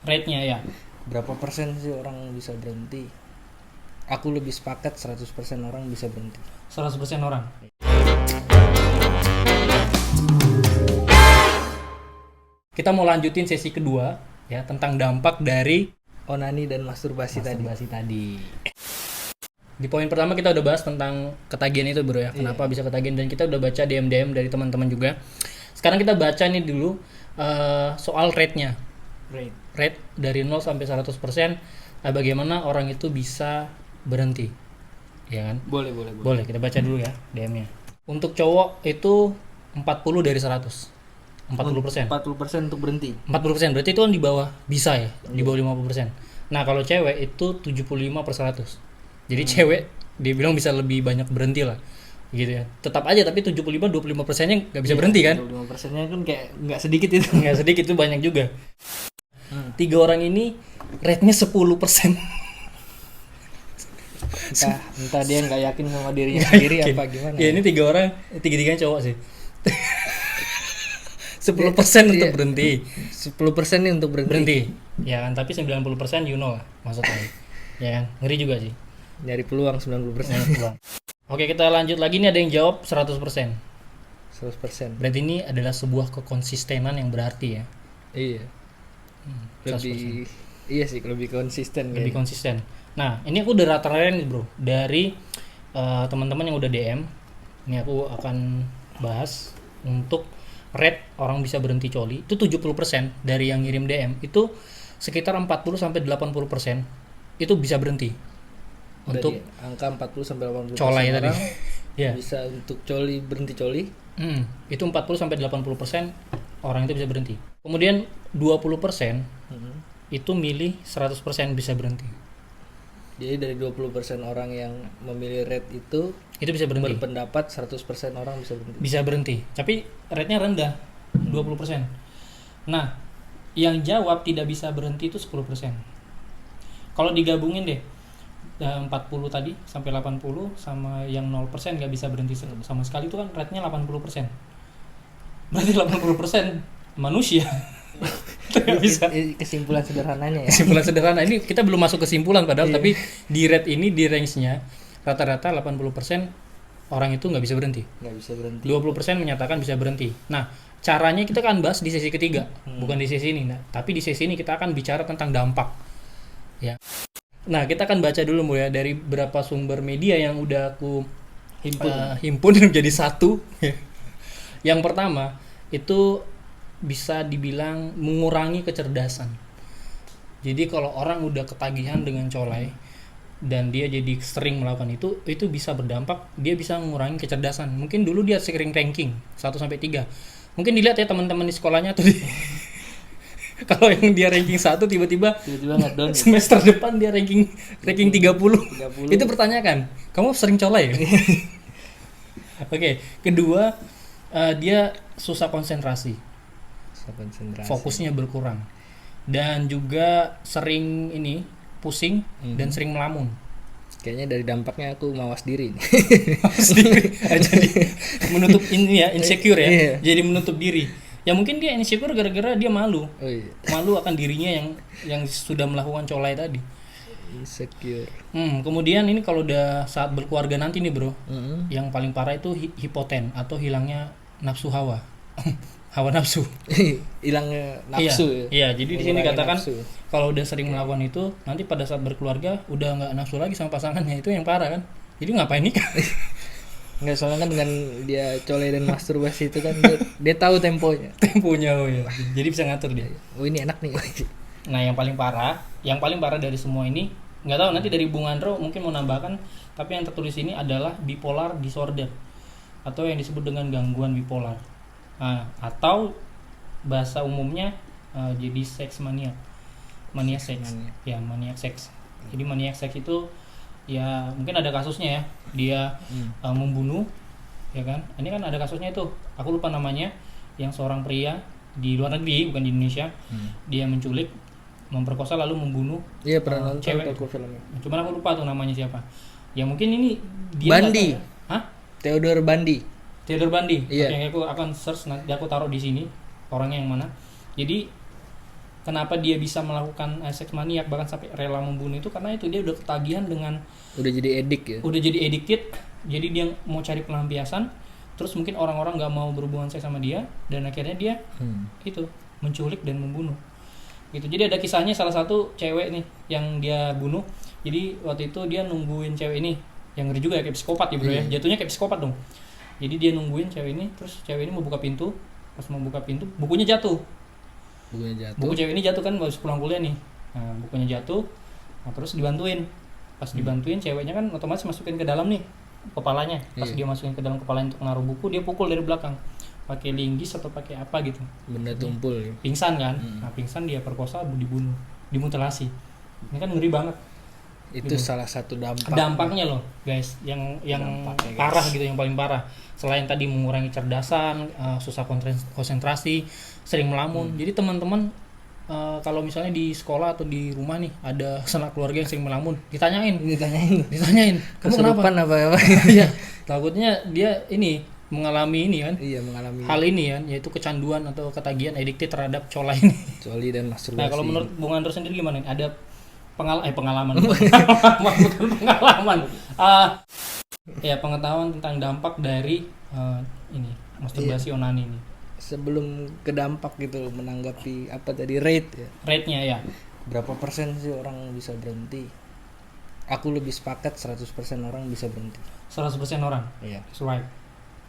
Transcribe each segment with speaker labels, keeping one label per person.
Speaker 1: Rate-nya ya.
Speaker 2: Berapa persen sih orang bisa berhenti? Aku lebih sepakat 100% orang bisa berhenti.
Speaker 1: 100% orang. Kita mau lanjutin sesi kedua ya tentang dampak dari
Speaker 2: Onani dan masturbasi tadi.
Speaker 1: tadi. Di poin pertama kita udah bahas tentang ketagihan itu bro ya. Kenapa bisa ketagihan, dan kita udah baca DM dari teman-teman juga. Sekarang kita baca nih dulu soal rate-nya. Rate dari 0 sampai 100%, bagaimana orang itu bisa berhenti. Ya kan? Boleh, kita baca dulu ya DM-nya. Untuk cowok itu 40 dari 100. 40%.
Speaker 2: 40% untuk berhenti.
Speaker 1: 40% berarti itu kan di bawah bisa ya, di bawah 50%. Nah, kalau cewek itu 75/100. Jadi cewek dia bilang bisa lebih banyak berhenti lah. Gitu ya. Tetap aja tapi 25-25%-nya enggak bisa berhenti kan?
Speaker 2: 25%-nya kan kayak enggak sedikit itu.
Speaker 1: Enggak sedikit, itu banyak juga. 3 orang ini rate-nya 10%.
Speaker 2: Entah dia nggak yakin sama dirinya sendiri apa gimana.
Speaker 1: Ya ini 3 orang, 3-3-nya cowok sih. 10% untuk berhenti.
Speaker 2: 10% nih untuk berhenti.
Speaker 1: Ya kan, tapi 90% you know lah maksudnya. Ya kan, ngeri juga sih.
Speaker 2: Nyari peluang 90%.
Speaker 1: Oke, kita lanjut lagi, nih ada yang jawab 100%.
Speaker 2: 100%.
Speaker 1: Berarti ini adalah sebuah kekonsistenan yang berarti ya.
Speaker 2: Iya. Lebih
Speaker 1: 100%.
Speaker 2: iya sih, lebih konsisten.
Speaker 1: Lebih konsisten. Nah, ini aku udah rata-rata nih bro dari teman-teman yang udah DM. Ini aku akan bahas untuk rate orang bisa berhenti coli. Itu 70% dari yang ngirim DM itu sekitar 40-80% itu bisa berhenti. Untuk
Speaker 2: angka 40-80%
Speaker 1: colai tadi.
Speaker 2: Ya. Bisa untuk coli, berhenti coli.
Speaker 1: Itu 40-80% orang itu bisa berhenti. Kemudian 20% itu milih 100% bisa berhenti.
Speaker 2: Jadi dari 20% orang yang memilih rate itu
Speaker 1: bisa berhenti.
Speaker 2: Berpendapat 100% orang bisa berhenti.
Speaker 1: Bisa berhenti. Tapi rate-nya rendah, 20%. Nah, yang jawab tidak bisa berhenti itu 10%. Kalau digabungin deh 40 tadi sampai 80 sama yang 0% nggak bisa berhenti sama sekali, itu kan rate-nya 80%. Berarti 80% manusia. Nggak bisa.
Speaker 2: Kesimpulan sederhananya ya.
Speaker 1: Kesimpulan sederhana. Ini kita belum masuk kesimpulan padahal, tapi di rate ini, di range-nya rata-rata 80% orang itu nggak bisa berhenti. 20% menyatakan bisa berhenti. Nah, caranya kita akan bahas di sesi ketiga, bukan di sesi ini. Nah, tapi di sesi ini kita akan bicara tentang dampak. Ya. Nah, kita akan baca dulu Bu ya dari beberapa sumber media yang udah aku himpun menjadi satu. Yang pertama itu bisa dibilang mengurangi kecerdasan. Jadi kalau orang udah ketagihan dengan colai dan dia jadi sering melakukan itu bisa berdampak, dia bisa mengurangi kecerdasan. Mungkin dulu dia sering ranking 1 sampai 3. Mungkin dilihat ya teman-teman di sekolahnya tuh. Kalau yang dia ranking 1 tiba-tiba
Speaker 2: ngedown
Speaker 1: semester depan dia ranking 30. Itu pertanyakan, kamu sering colai? Oke, kedua dia susah konsentrasi. Fokusnya berkurang. Dan juga sering pusing dan sering melamun.
Speaker 2: Kayaknya dari dampaknya aku mawas diri nih.
Speaker 1: Jadi menutup insecure ya. Jadi menutup diri. Ya mungkin dia insecure gara-gara dia malu. Malu akan dirinya yang sudah melakukan colai tadi.
Speaker 2: Insecure.
Speaker 1: Kemudian ini kalau udah saat berkeluarga nanti nih bro, yang paling parah itu hipoten atau hilangnya nafsu hawa. Hawa nafsu.
Speaker 2: Hilangnya nafsu.
Speaker 1: Iya, jadi di sini katakan kalau udah sering melakukan itu, nanti pada saat berkeluarga udah nggak nafsu lagi sama pasangannya, itu yang parah kan. Jadi ngapain nikah?
Speaker 2: Enggak, soalnya kan dengan dia colai dan masturbasi itu kan dia tahu temponya.
Speaker 1: Oh ya. Jadi bisa ngatur dia.
Speaker 2: Oh ini enak nih.
Speaker 1: Nah, yang paling parah dari semua ini, nggak tahu nanti dari Bung Andro mungkin mau nambahkan, tapi yang tertulis ini adalah bipolar disorder atau yang disebut dengan gangguan bipolar. Atau bahasa umumnya jadi seks mania seks. Ya, maniak seks. Jadi maniak seks itu ya mungkin ada kasusnya ya, dia membunuh, ya kan. Ini kan ada kasusnya itu, aku lupa namanya, yang seorang pria di luar negeri, bukan di Indonesia. Dia menculik, memperkosa lalu membunuh cewek. Cuman aku lupa tuh namanya siapa. Ya mungkin ini dia
Speaker 2: Bandi. Theodore Bandi.
Speaker 1: Iya. Oke, aku akan search, nanti aku taruh di sini orangnya yang mana. Jadi kenapa dia bisa melakukan seks maniak bahkan sampai rela membunuh itu karena itu dia udah ketagihan dengan
Speaker 2: udah jadi edik ya.
Speaker 1: Udah jadi addicted, jadi dia mau cari pelampiasan, terus mungkin orang-orang nggak mau berhubungan seks sama dia dan akhirnya dia itu menculik dan membunuh. Gitu. Jadi ada kisahnya salah satu cewek nih yang dia bunuh. Jadi waktu itu dia nungguin cewek ini yang ngeri juga ya, kayak psikopat ya bro ya. Jatuhnya kayak psikopat dong. Jadi dia nungguin cewek ini, terus cewek ini mau buka pintu. Pas mau buka pintu, bukunya jatuh. Buku cewek ini jatuh kan baru pulang kuliah nih. Nah, bukunya jatuh. Nah, terus dibantuin. Pas dibantuin ceweknya kan otomatis masukin ke dalam nih kepalanya. Pas dia masukin ke dalam kepalanya untuk naruh buku, dia pukul dari belakang. Pakai linggis atau pakai apa gitu.
Speaker 2: Benda tumpul ya.
Speaker 1: Pingsan kan. Nah, pingsan dia perkosa, dibunuh, dimutilasi. Ini kan ngeri banget.
Speaker 2: Itu
Speaker 1: gitu.
Speaker 2: Salah satu
Speaker 1: dampaknya loh guys yang parah guys. Gitu yang paling parah selain tadi mengurangi cerdasan, susah konsentrasi, sering melamun. Jadi teman-teman kalau misalnya di sekolah atau di rumah nih ada sanak keluarga yang sering melamun, ditanyain kamu kenapa
Speaker 2: apa
Speaker 1: ya takutnya dia ini mengalami ini kan.
Speaker 2: Iya, mengalami
Speaker 1: hal ini kan, yaitu kecanduan atau ketagihan addicted terhadap coli ini.
Speaker 2: Coli dan masturbasi.
Speaker 1: Nah, kalau menurut Bung Andro sendiri gimana nih? Ada pengalaman bukan pengalaman. Ya, pengetahuan tentang dampak dari ini masturbasi onani ini.
Speaker 2: Sebelum ke dampak gitu, menanggapi apa tadi rate-nya
Speaker 1: ya.
Speaker 2: Berapa persen sih orang bisa berhenti? Aku lebih sepakat 100% orang bisa berhenti.
Speaker 1: 100% orang?
Speaker 2: Iya.
Speaker 1: Right.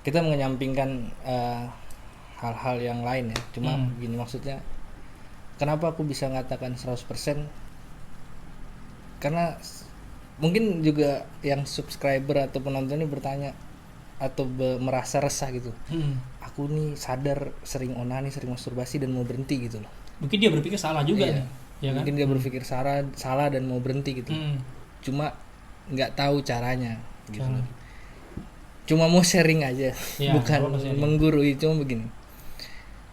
Speaker 2: Kita menyampingkan hal-hal yang lain ya. Cuma begini maksudnya, kenapa aku bisa ngatakan 100%? Karena mungkin juga yang subscriber atau penonton ini bertanya atau merasa resah gitu. Aku nih sadar sering onani, sering masturbasi dan mau berhenti gitu loh.
Speaker 1: Mungkin dia berpikir salah juga nih. Ya kan?
Speaker 2: Mungkin dia berpikir salah dan mau berhenti gitu. Cuma nggak tahu caranya gitu. Cuma mau sharing aja, bukan menggurui. Cuma begini,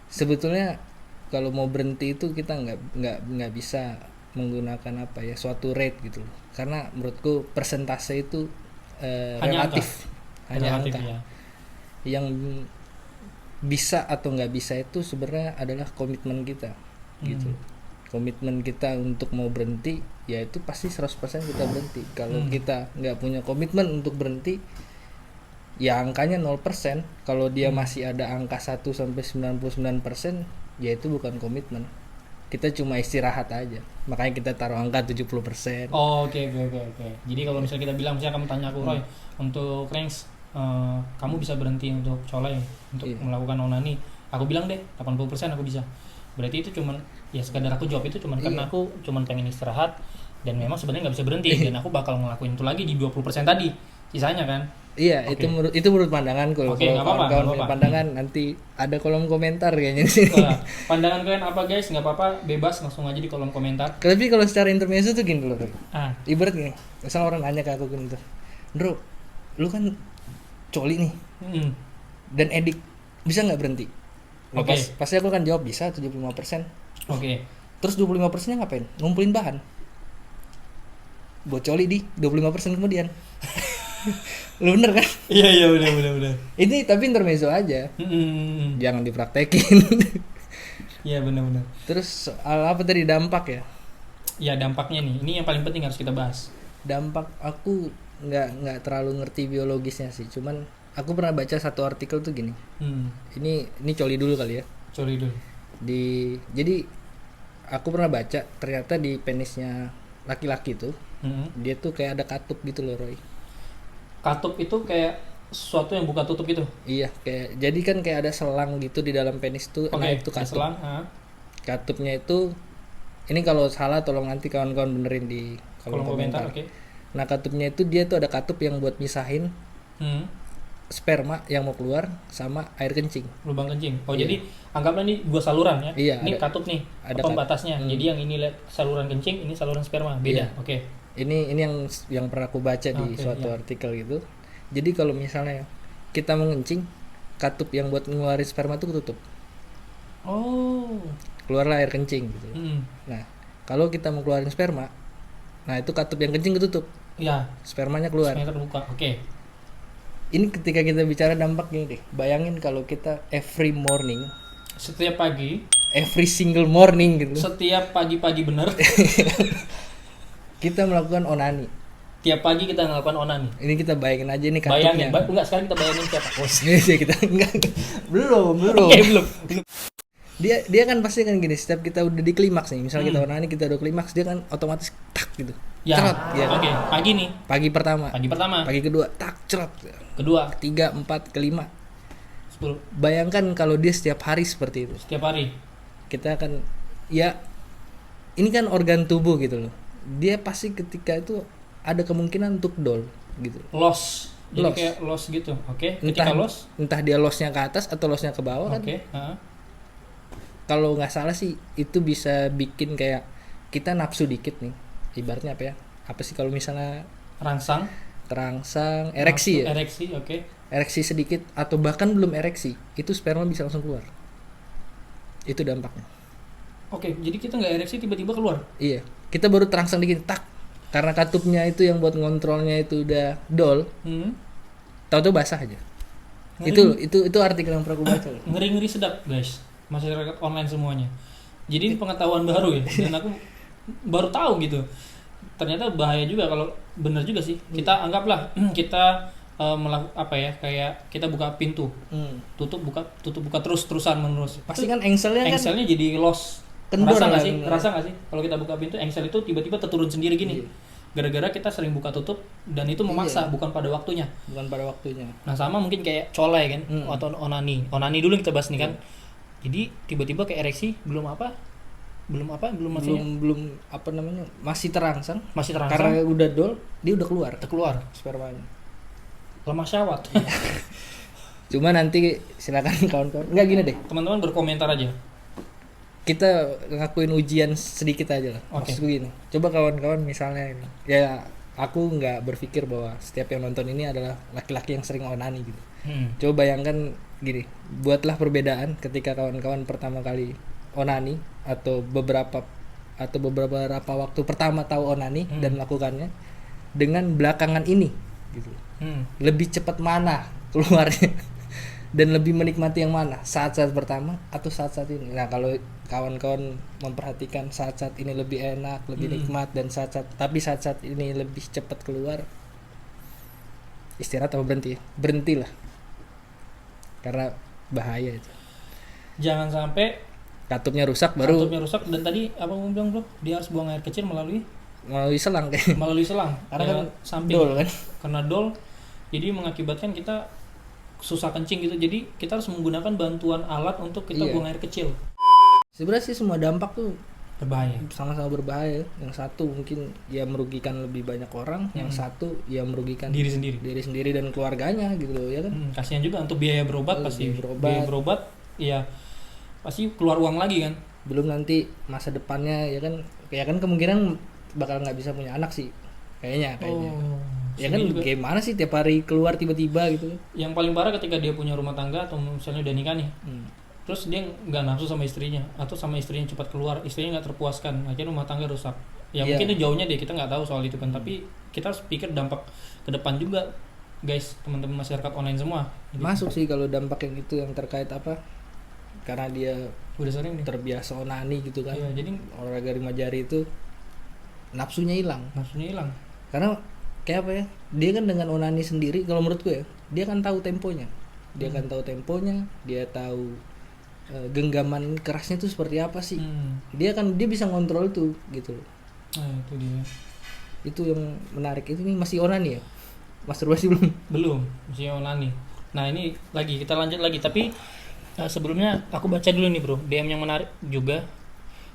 Speaker 2: sebetulnya kalau mau berhenti itu kita nggak bisa menggunakan suatu rate gitu loh. Karena menurutku persentase itu relatif, hanya angka. Ya. Yang bisa atau nggak bisa itu sebenarnya adalah komitmen kita gitu. Komitmen kita untuk mau berhenti, yaitu pasti 100% kita berhenti. Kalau kita nggak punya komitmen untuk berhenti, ya angkanya 0%. Kalau dia masih ada angka 1-99%, ya itu bukan komitmen. Kita cuma istirahat aja. Makanya kita taruh angka 70%.
Speaker 1: Oke. Jadi kalau misalnya kita bilang, misalnya kamu tanya aku, Roy, untuk ranks kamu bisa berhenti untuk colai, untuk melakukan onani, aku bilang deh 80% aku bisa. Berarti itu cuman ya sekadar aku jawab itu cuman karena aku cuman pengen istirahat dan memang sebenarnya nggak bisa berhenti dan aku bakal ngelakuin itu lagi di 20% tadi sisanya kan.
Speaker 2: Iya, itu menurut pandanganku.
Speaker 1: Oke, nggak apa-apa.
Speaker 2: Kalau pandangan nanti ada kolom komentar kayaknya di sini.
Speaker 1: Pandangan kalian apa guys? Nggak apa-apa, bebas langsung aja di kolom komentar.
Speaker 2: Tapi kalau secara intermezzo tuh gini loh. Ibarat gini, misal orang nanya ke aku gini tuh, Bro, lu kan coli nih, dan edik, bisa nggak berhenti? Pasti aku akan jawab bisa 75%. Terus 25%-nya ngapain? Ngumpulin bahan buat coli di 25% kemudian. Lu bener kan?
Speaker 1: Iya bener.
Speaker 2: Ini tapi intermezzo aja. Jangan dipraktekin.
Speaker 1: Iya bener.
Speaker 2: Terus soal apa tadi, dampak ya?
Speaker 1: Ya dampaknya nih, ini yang paling penting harus kita bahas.
Speaker 2: Dampak, aku nggak terlalu ngerti biologisnya sih. Cuman aku pernah baca satu artikel tuh gini. Ini coli dulu kali ya.
Speaker 1: Coli dulu.
Speaker 2: Jadi aku pernah baca ternyata di penisnya laki-laki tuh, dia tuh kayak ada katup gitu loh, Roy.
Speaker 1: Katup itu kayak sesuatu yang buka tutup gitu.
Speaker 2: Iya, jadi kan kayak ada selang gitu di dalam penis tuh. Nah, itu katup.
Speaker 1: Selang,
Speaker 2: Katupnya itu, ini kalau salah tolong nanti kawan-kawan benerin di kolom komentar. Nah, katupnya itu dia tuh ada katup yang buat misahin sperma yang mau keluar sama air kencing.
Speaker 1: Lubang kencing. Jadi anggaplah ini dua saluran ya.
Speaker 2: Iya,
Speaker 1: ini katup nih, ada pembatasnya. Jadi yang ini saluran kencing, ini saluran sperma. Beda.
Speaker 2: Iya. Ini yang pernah aku baca di suatu artikel gitu. Jadi kalau misalnya kita mau ngencing, katup yang buat ngeluarin sperma itu ketutup. Keluarlah air kencing gitu. Nah, kalau kita mau keluarin sperma, nah itu katup yang kencing ketutup.
Speaker 1: Iya.
Speaker 2: Spermanya keluar.
Speaker 1: Spermanya terbuka.
Speaker 2: Ini ketika kita bicara dampak gini deh. Bayangin kalau kita every morning,
Speaker 1: setiap pagi
Speaker 2: every single morning gitu.
Speaker 1: Setiap pagi-pagi bener.
Speaker 2: Kita melakukan onani.
Speaker 1: Tiap pagi kita melakukan onani.
Speaker 2: Ini kita bayangin aja nih katupnya.
Speaker 1: Enggak, sekarang kita bayangin siapa?
Speaker 2: Kita enggak. Belum.
Speaker 1: Oke, belum.
Speaker 2: Dia kan pasti kan gini, setiap kita udah di klimaks nih, misalnya kita onani, kita udah klimaks, dia kan otomatis tak gitu.
Speaker 1: Ya.
Speaker 2: Cerot, ya.
Speaker 1: Oke, pagi nih.
Speaker 2: Pagi pertama.
Speaker 1: Pagi
Speaker 2: kedua, tak cerot.
Speaker 1: Kedua,
Speaker 2: ketiga, 4, kelima.
Speaker 1: 10.
Speaker 2: Bayangkan kalau dia setiap hari seperti itu.
Speaker 1: Setiap hari.
Speaker 2: Kita akan ya ini kan organ tubuh gitu loh. Dia pasti ketika itu ada kemungkinan untuk dol gitu.
Speaker 1: Loss. Jadi kayak loss gitu. Oke. Ketika loss,
Speaker 2: entah dia lossnya ke atas atau lossnya ke bawah kan.
Speaker 1: Oke.
Speaker 2: Kalau nggak salah sih itu bisa bikin kayak kita nafsu dikit nih. Ibaratnya apa ya? Apa sih kalau misalnya terangsang, ereksi ya?
Speaker 1: Ereksi, oke.
Speaker 2: Ereksi sedikit atau bahkan belum ereksi, itu sperma bisa langsung keluar. Itu dampaknya.
Speaker 1: Oke, jadi kita nggak ereksi tiba-tiba keluar.
Speaker 2: Iya, kita baru terangsang dikit, tak. Karena katupnya itu yang buat ngontrolnya itu udah dol. Tahu-tahu basah aja. Itu artikel yang pernah aku baca.
Speaker 1: Ngeri-ngeri sedap, guys. Masyarakat online semuanya. Jadi ini pengetahuan baru ya, dan aku baru tahu gitu. Ternyata bahaya juga kalau benar juga sih. Kita anggaplah kita kayak kita buka pintu, tutup buka terus-terusan menerus.
Speaker 2: Pasti kan engselnya
Speaker 1: jadi loss.
Speaker 2: Kendor
Speaker 1: Rasa nggak sih kalau kita buka pintu engsel itu tiba-tiba terturun sendiri gini. Gara-gara kita sering buka tutup dan itu memaksa, bukan pada waktunya. Nah, sama mungkin kayak colai kan, atau onani dulu kita bahas nih kan. Jadi tiba-tiba kayak ereksi belum masih terangsang.
Speaker 2: Karena udah dol, dia udah keluar
Speaker 1: spermanya. Lemah syahwat.
Speaker 2: Cuma nanti silakan kawan-kawan. Enggak gini deh.
Speaker 1: Teman-teman berkomentar aja.
Speaker 2: Kita ngakuin ujian sedikit aja lah. Maksudku gini. Coba kawan-kawan misalnya ini. Ya aku nggak berpikir bahwa setiap yang nonton ini adalah laki-laki yang sering onani gitu. Coba bayangkan gini. Buatlah perbedaan ketika kawan-kawan pertama kali onani atau beberapa waktu pertama tahu onani dan melakukannya dengan belakangan ini gitu. Lebih cepat mana keluarnya dan lebih menikmati yang mana, saat-saat pertama atau saat-saat ini. Nah, kalau kawan-kawan memperhatikan saat-saat ini lebih enak, lebih nikmat, dan saat-saat ini lebih cepat keluar, istirahat atau berhentilah, karena bahaya itu.
Speaker 1: Jangan sampai
Speaker 2: katupnya rusak
Speaker 1: dan tadi apa mau bilang bro, dia harus buang air kecil melalui
Speaker 2: selang
Speaker 1: karena kan samping
Speaker 2: dol kan,
Speaker 1: karena dol jadi mengakibatkan kita susah kencing gitu, jadi kita harus menggunakan bantuan alat untuk kita buang air kecil.
Speaker 2: Sebenarnya sih semua dampak tuh
Speaker 1: berbahaya,
Speaker 2: sama-sama berbahaya. Yang satu mungkin ya merugikan lebih banyak orang, yang satu ya merugikan diri sendiri dan keluarganya gitu loh, ya kan.
Speaker 1: Kasihan juga untuk biaya berobat. Biaya berobat ya pasti keluar uang lagi kan,
Speaker 2: belum nanti masa depannya ya kan kemungkinan bakal nggak bisa punya anak sih kayaknya. Ya kan juga. Gimana sih tiap hari keluar tiba-tiba gitu.
Speaker 1: Yang paling parah ketika dia punya rumah tangga atau misalnya udah nikah nih, terus dia nggak nafsu sama istrinya atau sama istrinya cepat keluar, istrinya nggak terpuaskan, akhirnya rumah tangga rusak. Mungkin itu jauhnya deh, kita nggak tahu soal itu kan, tapi kita harus pikir dampak ke depan juga, guys, teman-teman masyarakat online semua.
Speaker 2: Masuk sih kalau dampak yang itu, yang terkait apa? Karena dia
Speaker 1: udah sering
Speaker 2: terbiasa onani gitu kan.
Speaker 1: Iya, jadi
Speaker 2: olahraga 5 jari itu nafsunya hilang. Karena kayak apa ya? Dia kan dengan onani sendiri, kalau menurutku ya, dia kan tahu temponya. Dia tahu genggaman kerasnya itu seperti apa sih. Dia bisa ngontrol itu gitu.
Speaker 1: Nah, itu dia.
Speaker 2: Itu yang menarik. Itu nih masih onani ya? Masturbasi
Speaker 1: belum, masih onani. Nah, ini lagi kita lanjut lagi, tapi sebelumnya aku baca dulu nih bro, DM yang menarik juga.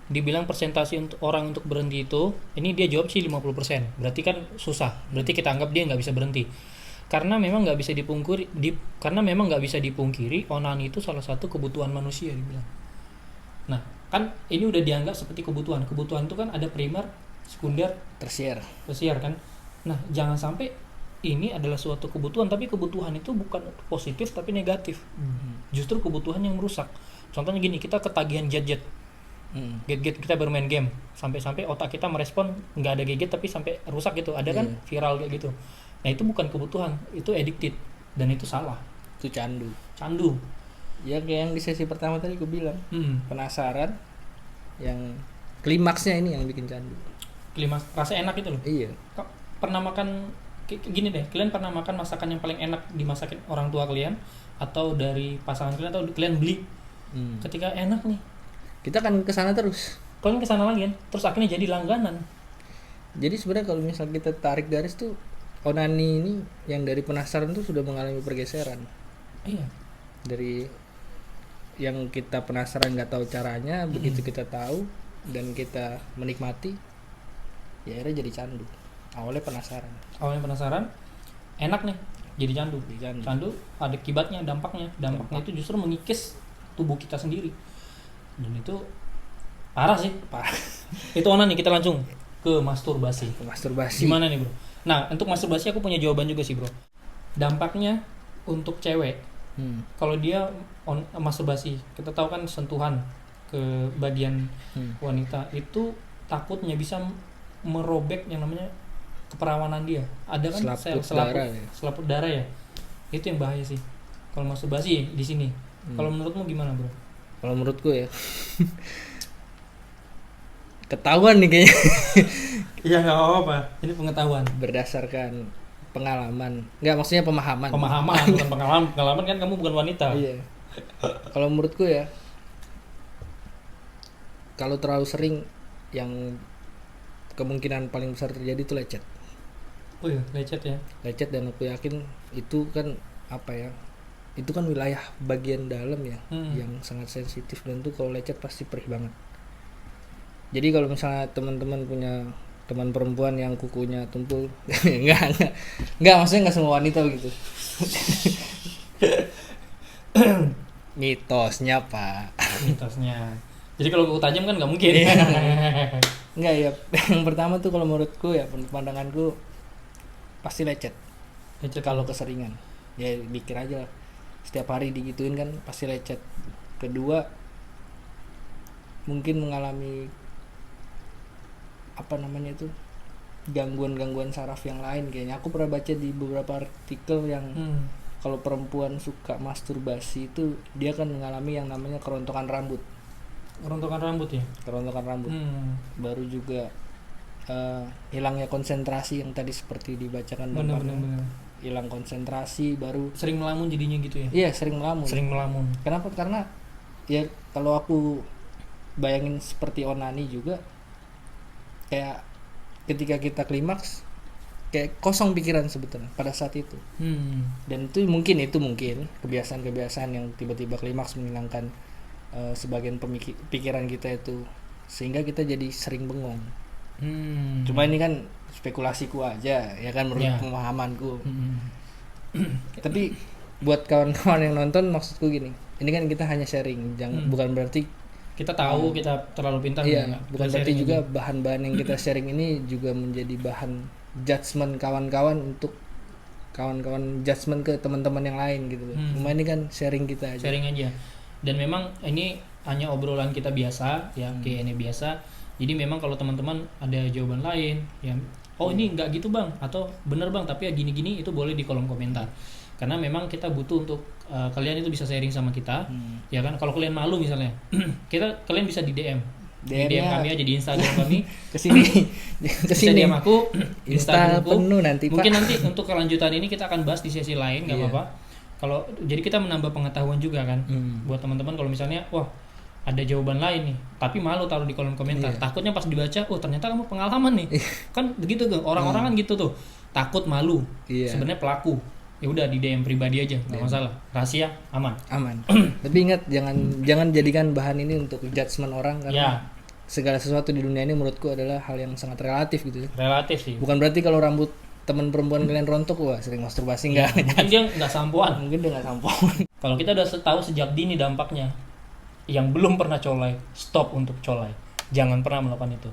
Speaker 1: Dibilang persentase untuk orang untuk berhenti itu, ini dia jawab sih 50%. Berarti kan susah. Berarti kita anggap dia nggak bisa berhenti. Karena memang nggak bisa dipungkiri, onani itu salah satu kebutuhan manusia dibilang. Nah, kan ini udah dianggap seperti kebutuhan. Kebutuhan itu kan ada primer, sekunder, tersier kan. Nah, jangan sampai ini adalah suatu kebutuhan, tapi kebutuhan itu bukan positif tapi negatif. Justru kebutuhan yang merusak. Contohnya gini, kita ketagihan gadget. Gadget kita bermain game sampai otak kita merespon nggak ada gadget tapi sampai rusak gitu, ada kan viral kayak gitu. Nah, itu bukan kebutuhan, itu addicted dan itu salah.
Speaker 2: Itu candu. Ya kayak yang di sesi pertama tadi gue bilang, penasaran, yang klimaksnya ini yang bikin candu.
Speaker 1: Klimaks, rasa enak itu loh.
Speaker 2: Iya.
Speaker 1: Pernah makan gini deh, kalian pernah makan masakan yang paling enak dimasakin orang tua kalian atau dari pasangan kalian atau kalian beli? Ketika enak nih,
Speaker 2: kita kan kesana terus.
Speaker 1: Kalian kesana lagi kan, terus akhirnya jadi langganan.
Speaker 2: Jadi sebenarnya kalau misal kita tarik garis tuh, onani ini yang dari penasaran tuh sudah mengalami pergeseran.
Speaker 1: Iya.
Speaker 2: Dari yang kita penasaran nggak tahu caranya, begitu kita tahu dan kita menikmati, ya akhirnya jadi candu. Awalnya penasaran, enak nih, jadi candu. Candu ada akibatnya, dampaknya itu justru mengikis tubuh kita sendiri, dan itu parah sih. Itu onani. Kita langsung ke masturbasi. Gimana nih bro? Nah, untuk masturbasi aku punya jawaban juga sih bro. Dampaknya untuk cewek, kalau dia masturbasi, kita tahu kan sentuhan ke bagian wanita itu takutnya bisa merobek yang namanya keperawanan dia. Ada kan selaput darah ya. Itu yang bahaya sih kalau masturbasi di sini. Kalau menurutmu gimana bro? Kalau menurutku ya ketahuan nih kayaknya.
Speaker 1: Iya nggak apa-apa, ini pengetahuan
Speaker 2: berdasarkan pengalaman, nggak maksudnya pemahaman
Speaker 1: bukan pengalaman kan, kamu bukan wanita.
Speaker 2: Iya. Kalau menurutku ya, kalau terlalu sering, yang kemungkinan paling besar terjadi itu lecet.
Speaker 1: Oh iya, lecet ya.
Speaker 2: Lecet, dan aku yakin itu kan apa ya? Itu kan wilayah bagian dalam ya, yang sangat sensitif, dan tuh kalau lecet pasti perih banget. Jadi kalau misalnya teman-teman punya teman perempuan yang kukunya tumpul, enggak, maksudnya enggak semua wanita begitu. Mitosnya Pak.
Speaker 1: Jadi kalau kuku tajam kan nggak mungkin.
Speaker 2: Enggak ya. Yang pertama tuh kalau menurutku ya, pandanganku pasti lecet. Kalau keseringan, ya pikir aja setiap hari digituin kan pasti lecet. Kedua, mungkin mengalami gangguan saraf yang lain kayaknya. Aku pernah baca di beberapa artikel yang kalau perempuan suka masturbasi itu dia kan mengalami yang namanya kerontokan rambut ya. Baru juga hilangnya konsentrasi yang tadi seperti dibacakan
Speaker 1: benar.
Speaker 2: Hilang konsentrasi, baru
Speaker 1: sering melamun jadinya gitu ya.
Speaker 2: Iya, sering melamun. Kenapa? Karena ya kalau aku bayangin seperti onani juga, kayak ketika kita klimaks kayak kosong pikiran sebetulnya pada saat itu. Dan itu mungkin kebiasaan yang tiba-tiba klimaks menghilangkan sebagian pikiran kita itu, sehingga kita jadi sering bengong. Cuma ini kan spekulasiku aja ya kan, menurut pemahamanku. Tapi buat kawan-kawan yang nonton, maksudku gini, ini kan kita hanya sharing, bukan berarti
Speaker 1: kita tahu kita terlalu pintar.
Speaker 2: Iya, bukan berarti juga bahan-bahan yang kita sharing ini juga menjadi bahan judgement kawan-kawan untuk kawan-kawan judgement ke teman-teman yang lain gitu. Cuma ini kan sharing kita aja. Dan memang ini hanya obrolan kita biasa ya, Q&A biasa. Jadi memang kalau teman-teman ada jawaban lain ya, ini enggak gitu Bang, atau bener Bang tapi ya gini-gini, itu boleh di kolom komentar. Karena memang kita butuh untuk kalian itu bisa sharing sama kita, ya kan. Kalau kalian malu misalnya, kalian bisa di DM kami aja di Instagram kami. Kesini DM aku, Instagramku penuh nanti. Mungkin nanti untuk kelanjutan ini kita akan bahas di sesi lain, nggak apa-apa. Kalau jadi kita menambah pengetahuan juga kan, buat teman-teman. Kalau misalnya, ada jawaban lain nih, tapi malu taruh di kolom komentar. Takutnya pas dibaca, ternyata kamu pengalaman nih. Kan begitu tuh, orang-orang kan gitu tuh, takut malu. Sebenarnya pelaku. Ya udah di DM pribadi aja, nggak masalah, rahasia aman. Tapi ingat, jangan jadikan bahan ini untuk judgement orang, karena segala sesuatu di dunia ini menurutku adalah hal yang sangat relatif gitu.
Speaker 1: Relatif sih.
Speaker 2: Bukan berarti kalau rambut teman perempuan kalian rontok sering masturbasi, enggak.
Speaker 1: Mungkin dia nggak sampoan.
Speaker 2: Kalau
Speaker 1: kita udah tahu sejak dini dampaknya, yang belum pernah colai, stop untuk colai. Jangan pernah melakukan itu.